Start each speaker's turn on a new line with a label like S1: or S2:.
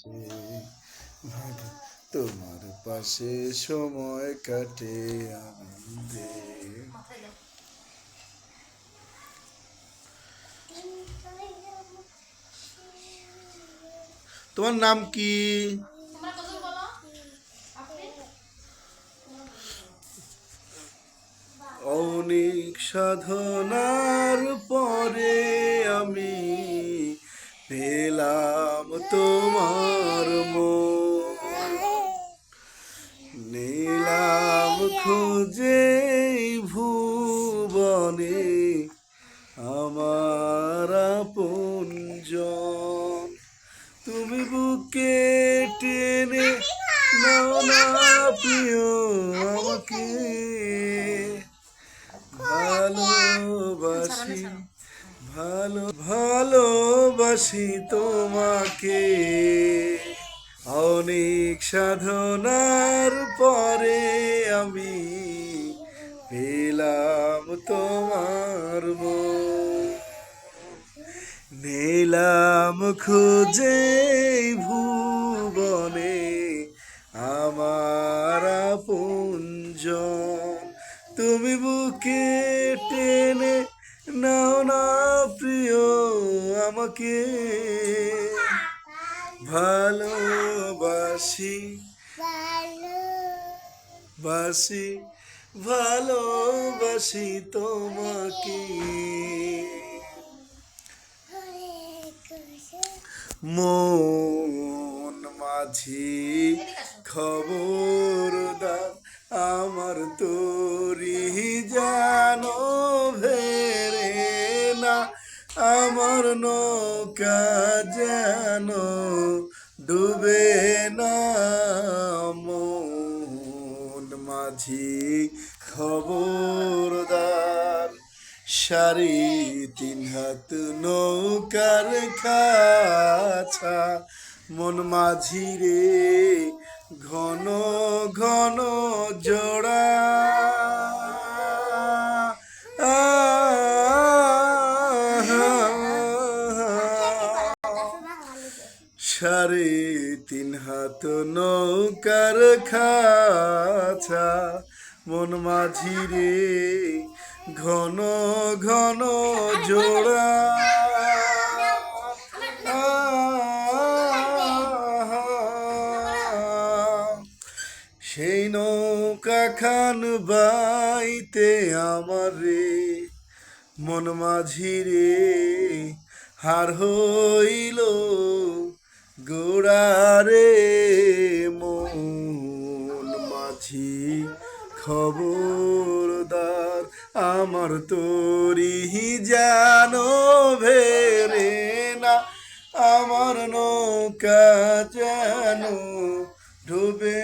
S1: ভালো তোমার পাশে সময় কাটে আনন্দে। তোমার নাম কি? অনেক সাধনার পরে আমি পেলাম তোমার মন, নিলাম খুঁজে ভুবনে আমার আপনজন। তুমি বুকে টেনে নাও না প্রিয় আমাকে, ভালোবাসি ভালোবাসি তোমাকে। অনেক সাধনার পরে আমি পেলাম তোমার মন, নিলাম খুঁজে ভুবনে আমার আপনজন। তুমি বুকে টেনে নাও না প্রিয় আমাকে, ভালোবাসি বাসি ভালোবাসি তোমাকে। মন মাঝি খবরদার আমার তোরি জানো ভেরে না, আমার নৌকা যেন ডুবে না। মন মাঝি খবরদার, 3.5 হাত নৌকার খাছা। মন মাঝি রে ঘন ঘন জোড়া, 3.5 হাত নৌকার খাছা। মন মাঝি রে ঘন ঘন জোড়া, সেই নৌকা খান বাইতে আমার রে মন মাঝি রে হার হইল গোড়া রে। মন মাঝি খবরদার আমার তোরি জানো ভেরে না, আমার নৌকা যেন ডুবে